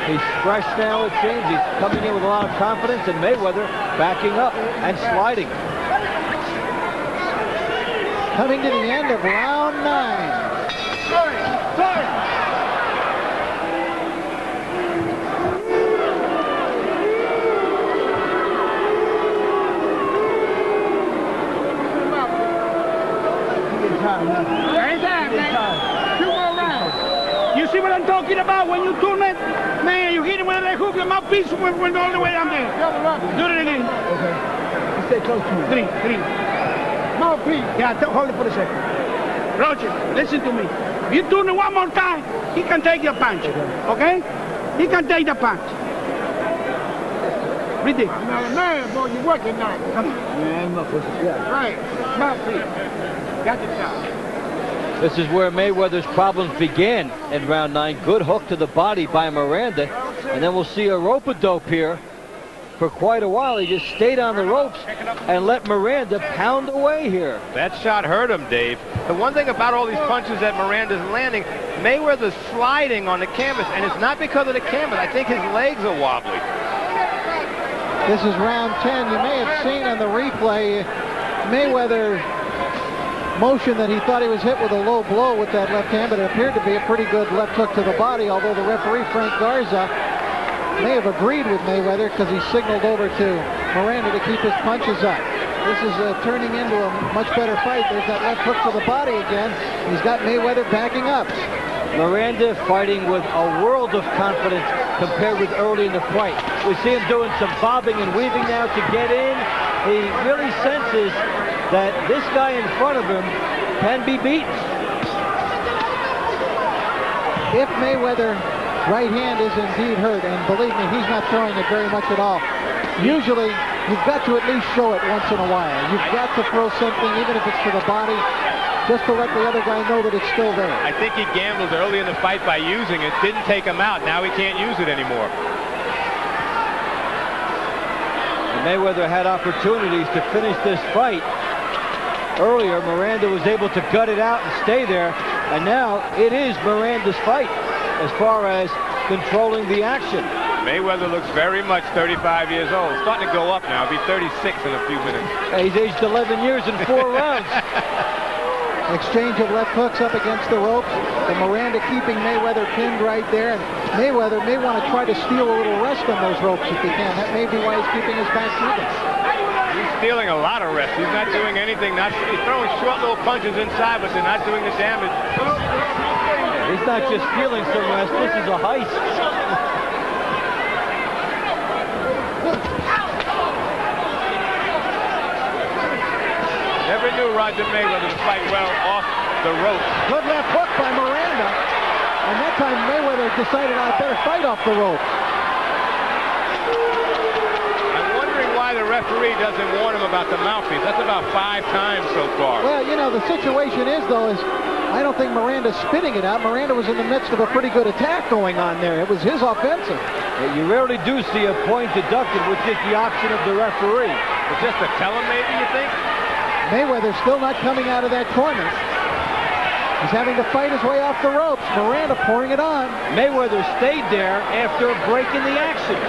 He's fresh now, it seems. He's coming in with a lot of confidence, and Mayweather backing up and sliding. Coming to the end of round 9. You see what I'm talking about? When you turn it, man, you hit him with that hook, the mouthpiece went all the way down there. Do it again. Okay. Stay close to me. 3. Mouthpiece. Yeah, hold it for a second. Roger, listen to me. If you turn it one more time, he can take your punch. Okay? He can take the punch. Read it. I'm not a man, boy. You're working now. Come on. Yeah. Right. Mouthpiece. Got the shot. This is where Mayweather's problems began in round 9. Good hook to the body by Miranda. And then we'll see a rope-a-dope here for quite a while. He just stayed on the ropes and let Miranda pound away here. That shot hurt him, Dave. The one thing about all these punches that Miranda's landing, Mayweather's sliding on the canvas, and it's not because of the canvas. I think his legs are wobbly. This is round 10. You may have seen on the replay Mayweather motion that he thought he was hit with a low blow with that left hand, but it appeared to be a pretty good left hook to the body, although the referee, Frank Garza, may have agreed with Mayweather because he signaled over to Miranda to keep his punches up. This is turning into a much better fight. There's that left hook to the body again. He's got Mayweather backing up. Miranda fighting with a world of confidence compared with early in the fight. We see him doing some bobbing and weaving now to get in. He really senses that this guy in front of him can be beaten. If Mayweather's right hand is indeed hurt, and believe me, he's not throwing it very much at all. Usually, you've got to at least show it once in a while. You've got to throw something, even if it's to the body, just to let the other guy know that it's still there. I think he gambled early in the fight by using it. Didn't take him out. Now he can't use it anymore. Mayweather had opportunities to finish this fight. Earlier, Miranda was able to gut it out and stay there, and now it is Miranda's fight as far as controlling the action. Mayweather looks very much 35 years old. Starting to go up now. He'll be 36 in a few minutes. He's aged 11 years in 4 rounds. Exchange of left hooks up against the ropes. And Miranda keeping Mayweather pinned right there. And Mayweather may want to try to steal a little rest on those ropes if he can. That may be why he's keeping his back to them. He's stealing a lot of rest. He's not doing anything. He's throwing short little punches inside, but they're not doing the damage. He's not just stealing some rest. This is a heist. Never knew Roger Mayweather to fight well off the ropes. Good left hook by Miranda. And that time Mayweather decided I better fight off the rope. I'm wondering why the referee doesn't warn him about the mouthpiece. That's about 5 times so far. Well, you know, the situation is, though, is I don't think Miranda's spitting it out. Miranda was in the midst of a pretty good attack going on there. It was his offensive. You rarely do see a point deducted with just the option of the referee. It's just to tell him, maybe, you think? Mayweather's still not coming out of that corner. He's having to fight his way off the ropes. Miranda pouring it on. Mayweather stayed there after a break in the action.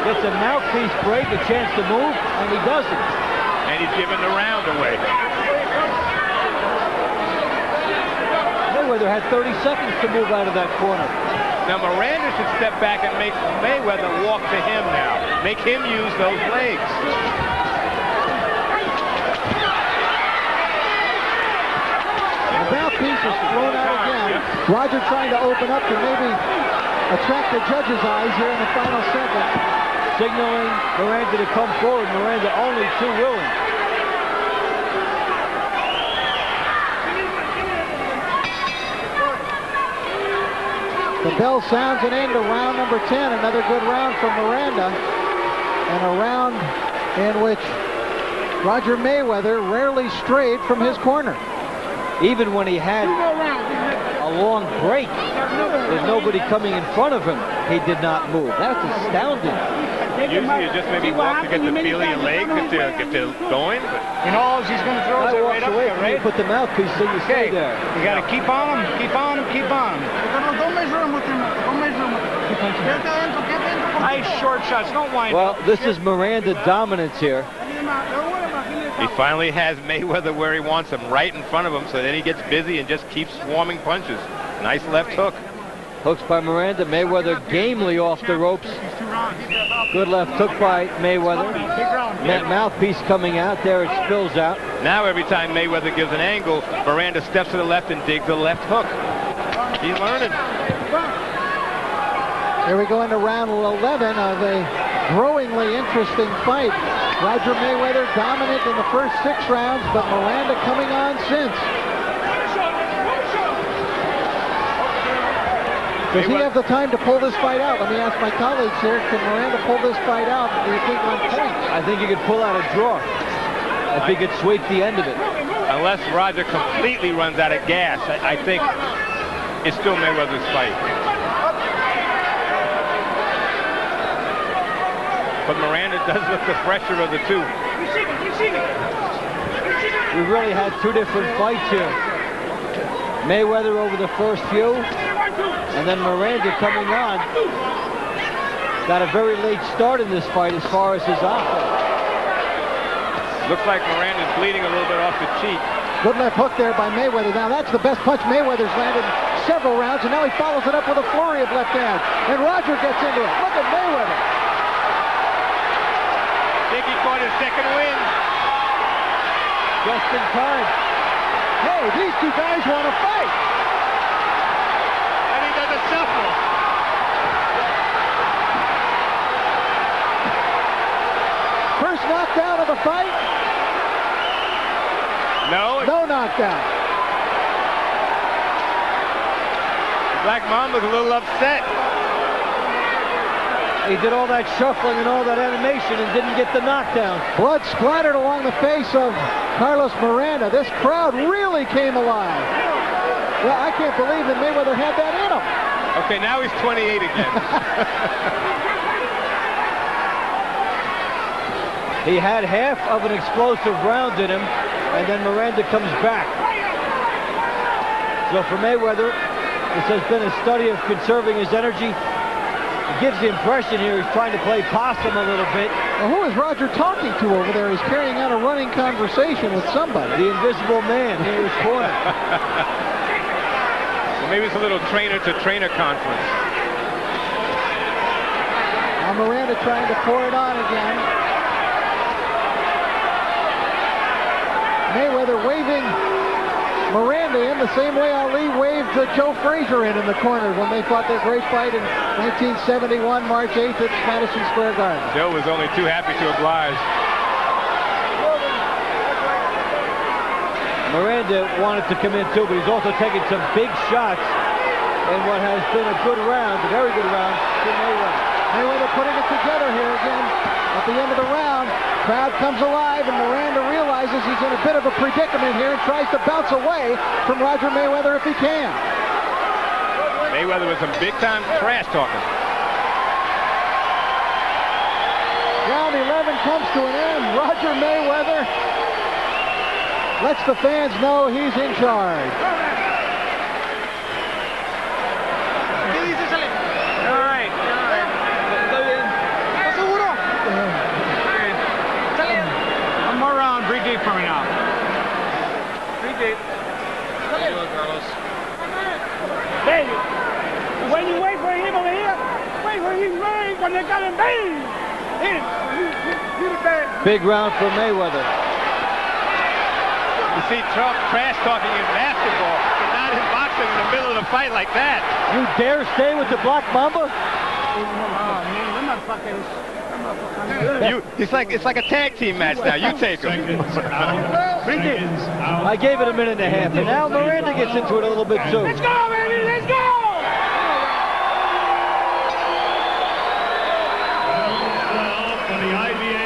Gets a mouthpiece break, a chance to move, and he doesn't. And he's giving the round away. Mayweather had 30 seconds to move out of that corner. Now Miranda should step back and make Mayweather walk to him now. Make him use those legs. The mouthpiece is thrown out again. Roger trying to open up to maybe attract the judge's eyes here in the final second. Signaling Miranda to come forward. Miranda only too willing. The bell sounds an end to round number 10. Another good round from Miranda. And a round in which Roger Mayweather rarely strayed from his corner. Even when he had a long break, with nobody coming in front of him, he did not move. That's astounding. Usually you just maybe walk to get the feel of your legs if they're going. But He knows he's going to throw it right up there, right? You put the mouthpiece so you stay there. You got to keep on him, keep on him, keep on him. Nice short shots, don't wind up. Well, this is Miranda dominance here. he finally has Mayweather where he wants him, right in front of him, so then he gets busy and just keeps swarming punches. Nice left hook. Hooks by Miranda. Mayweather gamely off the ropes. Good left hook by Mayweather. That mouthpiece coming out there, it spills out. Now every time Mayweather gives an angle, Miranda steps to the left and digs the left hook. He's learning. Here we go into round 11 of a growingly interesting fight. Roger Mayweather dominant in the first 6 rounds, but Miranda coming on since. Does he have the time to pull this fight out? Let me ask my colleagues here. Can Miranda pull this fight out, do you think, on points? I think he could pull out a draw if he could sweep the end of it. Unless Roger completely runs out of gas, I think it's still Mayweather's fight. But Miranda does look the fresher of the two. We really had 2 different fights here. Mayweather over the first few, and then Miranda coming on. Got a very late start in this fight as far as his offense. Looks like Miranda's bleeding a little bit off the cheek. Good left hook there by Mayweather. Now that's the best punch Mayweather's landed in several rounds, and now he follows it up with a flurry of left hands. And Roger gets into it. Look at Mayweather. Think he caught his second win. Just in time. Hey, these two guys want to fight. And he doesn't suffer. First knockdown of the fight. No. No knockdown. Black Mamba's a little upset. He did all that shuffling and all that animation and didn't get the knockdown. Blood splattered along the face of Carlos Miranda. This crowd really came alive. Well, I can't believe that Mayweather had that in him. Okay, now he's 28 again. He had half of an explosive round in him, and then Miranda comes back. So for Mayweather, this has been a study of conserving his energy. It gives the impression here he's trying to play possum a little bit. Well, who is Roger talking to over there? He's carrying out a running conversation with somebody. The invisible man in his corner. Well, maybe it's a little trainer-to-trainer conference. Now Miranda trying to pour it on again. Mayweather waving Miranda in the same way Ali waved Joe Frazier in the corner when they fought their great fight in 1971, March 8th at Madison Square Garden. Joe was only too happy to oblige. Miranda wanted to come in too, but he's also taking some big shots in what has been a good round, a very good round to Mayweather. Mayweather putting it together here again at the end of the round. Crowd comes alive, and Miranda realizes he's in a bit of a predicament here and tries to bounce away from Roger Mayweather if he can. Mayweather with some big-time trash talking. Round 11 comes to an end. Roger Mayweather lets the fans know he's in charge. Deep for me now. 3 deep. Hey, when you wait for him over here, wait for him right when they got him bang. Big round for Mayweather. You see Trump trash talking in basketball, but not in boxing in the middle of the fight like that. You dare stay with the Black Mamba? Oh man, them motherfuckers. It's like a tag team match now. You take him. I gave it a minute and a half, and now Miranda gets into it a little bit too. Let's go, baby, let's go!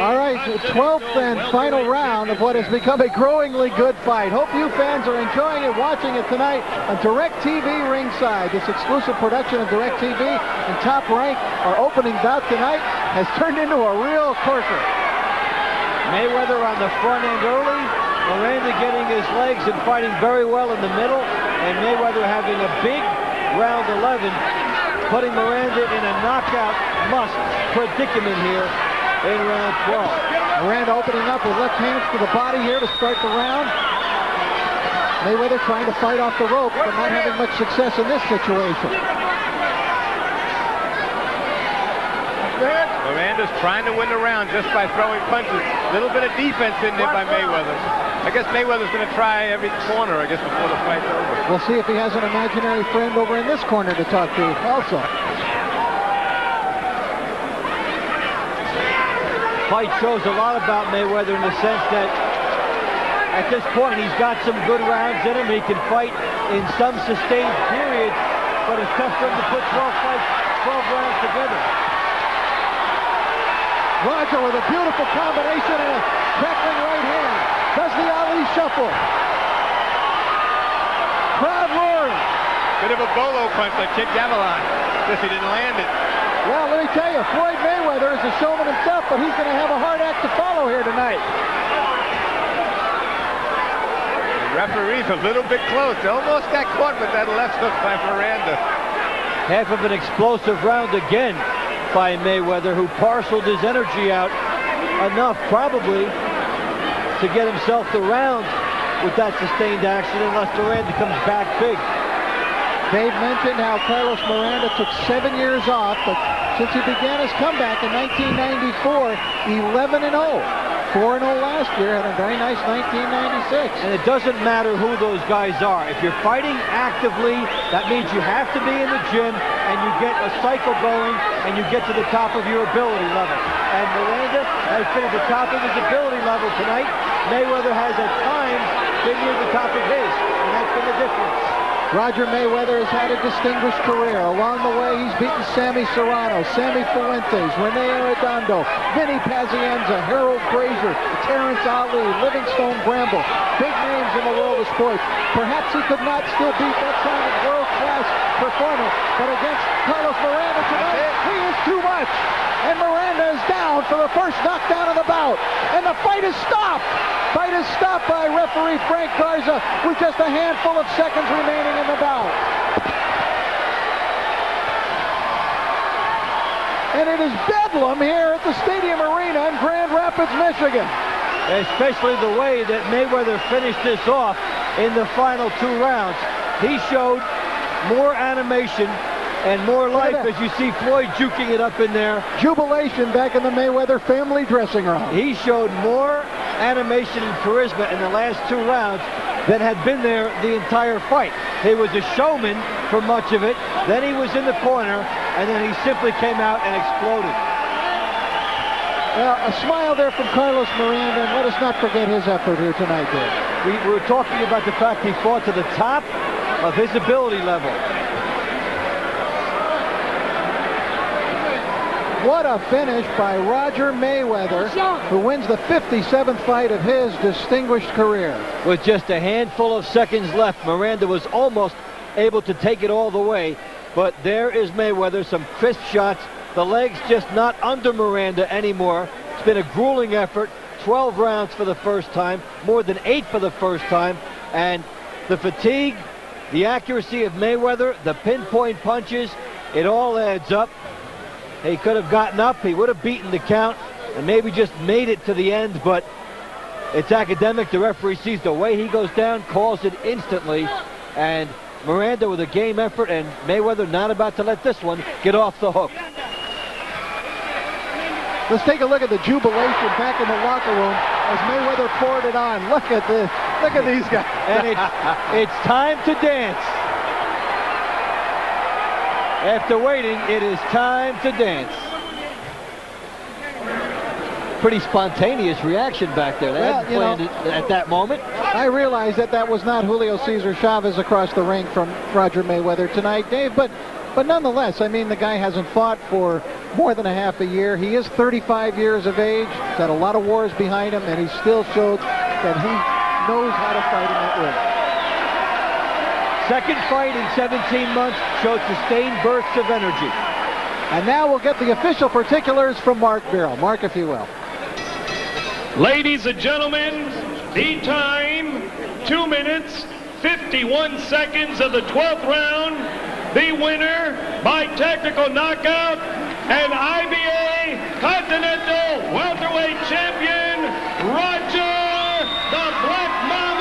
All right, 12th and final round of what has become a growingly good fight. Hope you fans are enjoying it, watching it tonight on DirecTV ringside. This exclusive production of DirecTV and Top Rank, our opening bout tonight, has turned into a real corker. Mayweather on the front end early, Miranda getting his legs and fighting very well in the middle, and Mayweather having a big round 11, putting Miranda in a knockout must predicament here in round 12. Miranda opening up with left hands to the body here to start the round. Mayweather trying to fight off the rope, but not having much success in this situation. Miranda's trying to win the round just by throwing punches. A little bit of defense in there by Mayweather. I guess Mayweather's going to try every corner, I guess, before the fight's over. We'll see if he has an imaginary friend over in this corner to talk to also. Fight shows a lot about Mayweather in the sense that at this point he's got some good rounds in him. He can fight in some sustained periods, but it's tough for him to put 12 rounds together. Roger with a beautiful combination and a crackling right hand. Does the Ali shuffle. Crowd roaring. Bit of a bolo punch like Kid Gavilan. Guess he didn't land it. Well, let me tell you, Floyd Mayweather is a showman himself, but he's going to have a hard act to follow here tonight. The referee's a little bit close. Almost got caught with that left hook by Miranda. Half of an explosive round again by Mayweather, who parceled his energy out enough probably to get himself the round with that sustained action unless Miranda comes back big. Dave mentioned how Carlos Miranda took 7 years off, but since he began his comeback in 1994, 11-0. 4-0 last year, had a very nice 1996. And it doesn't matter who those guys are. If you're fighting actively, that means you have to be in the gym and you get a cycle going and you get to the top of your ability level. And Miranda has been at the top of his ability level tonight. Mayweather has at times been near the top of his, and that's been the difference. Roger Mayweather has had a distinguished career. Along the way, he's beaten Sammy Serrano, Sammy Fuentes, Rene Arredondo, Vinny Pazienza, Harold Frazier, Terrence Ali, Livingstone Bramble, big names in the world of sports. Perhaps he could not still beat that kind of world-class performance, but against Carlos Miranda tonight, he is too much. And Miranda is down for the first knockdown of the bout. And the fight is stopped. Fight is stopped by referee Frank Garza with just a handful of seconds remaining in the bout. And it is bedlam here at the Stadium Arena in Grand Rapids, Michigan. Especially the way that Mayweather finished this off in the final 2 rounds. He showed more animation and more life as you see Floyd juking it up in there. Jubilation back in the Mayweather family dressing room. He showed more animation and charisma in the last 2 rounds than had been there the entire fight. He was a showman for much of it. Then he was in the corner, and then he simply came out and exploded. A smile there from Carlos Miranda, and let us not forget his effort here tonight, Dave. We were talking about the fact he fought to the top of his ability level. What a finish by Roger Mayweather, who wins the 57th fight of his distinguished career. With just a handful of seconds left, Miranda was almost able to take it all the way, but there is Mayweather, some crisp shots, the legs just not under Miranda anymore. It's been a grueling effort, 12 rounds for the first time, more than 8 for the first time, and the fatigue, the accuracy of Mayweather, the pinpoint punches, it all adds up. He could have gotten up, he would have beaten the count, and maybe just made it to the end, but it's academic. The referee sees the way he goes down, calls it instantly, and Miranda with a game effort, and Mayweather not about to let this one get off the hook. Let's take a look at the jubilation back in the locker room as Mayweather poured it on. Look at this. Look at these guys. And it's time to dance. After waiting, it is time to dance. Pretty spontaneous reaction back there. They hadn't planned it at that moment. I realize that was not Julio Cesar Chavez across the ring from Roger Mayweather tonight, Dave, but nonetheless, I mean, the guy hasn't fought for more than a half a year. He is 35 years of age. He's had a lot of wars behind him, and he still showed that he knows how to fight in that ring. Second fight in 17 months, showed sustained bursts of energy. And now we'll get the official particulars from Mark Birrell. Mark, if you will. Ladies and gentlemen, the time, 2 minutes, 51 seconds of the 12th round. The winner by technical knockout and I.B.A. Continental Welterweight Champion, Roger the Black Mama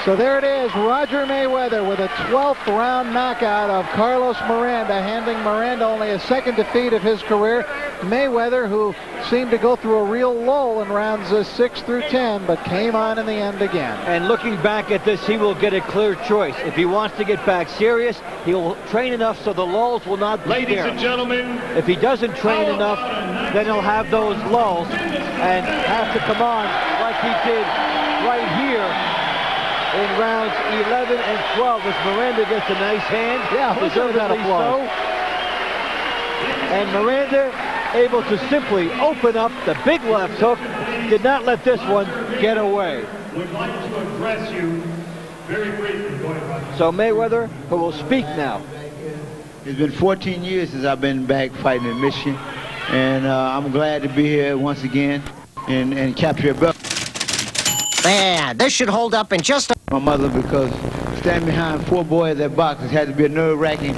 So there it is, Roger Mayweather with a 12th round knockout of Carlos Miranda, handing Miranda only a second defeat of his career. Mayweather, who seemed to go through a real lull in rounds 6 through 10, but came on in the end again. And looking back at this, he will get a clear choice. If he wants to get back serious, he'll train enough so the lulls will not be there. Ladies and gentlemen, if he doesn't train enough, then he'll have those lulls and have to come on like he did right here in rounds 11 and 12 as Miranda gets a nice hand. Yeah, deservedly so. And Miranda able to simply open up the big left hook, did not let this one get away. would like to address you very briefly. So Mayweather, who will speak now. It's been 14 years since I've been back fighting in Michigan, and I'm glad to be here once again and capture a belt. Man, this should hold up in just a... My mother, because standing behind 4 boys that boxers had to be a nerve-wracking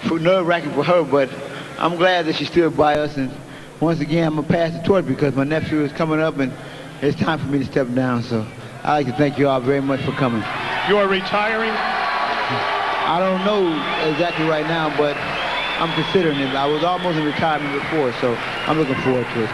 for her, but I'm glad that she stood by us, and once again I'm gonna pass the torch because my nephew is coming up and it's time for me to step down. So I'd like to thank you all very much for coming. You are retiring? I don't know exactly right now, but I'm considering it. I was almost in retirement before, so I'm looking forward to it.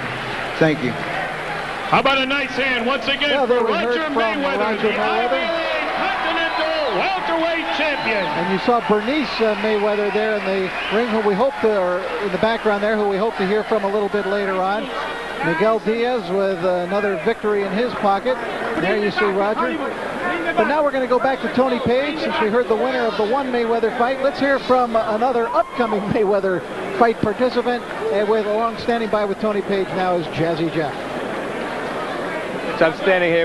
Thank you. How about a nice hand once again for Roger Mayweather, the I.B.A. Continental Welterweight Champion. And you saw Bernice Mayweather there in the ring, who we hope to, or in the background there, who we hope to hear from a little bit later on. Miguel Diaz with another victory in his pocket. There you see Roger. But now we're going to go back to Tony Page since we heard the winner of the one Mayweather fight. Let's hear from another upcoming Mayweather fight participant. And standing by with Tony Page now is Jazzy Jeff. So I'm standing here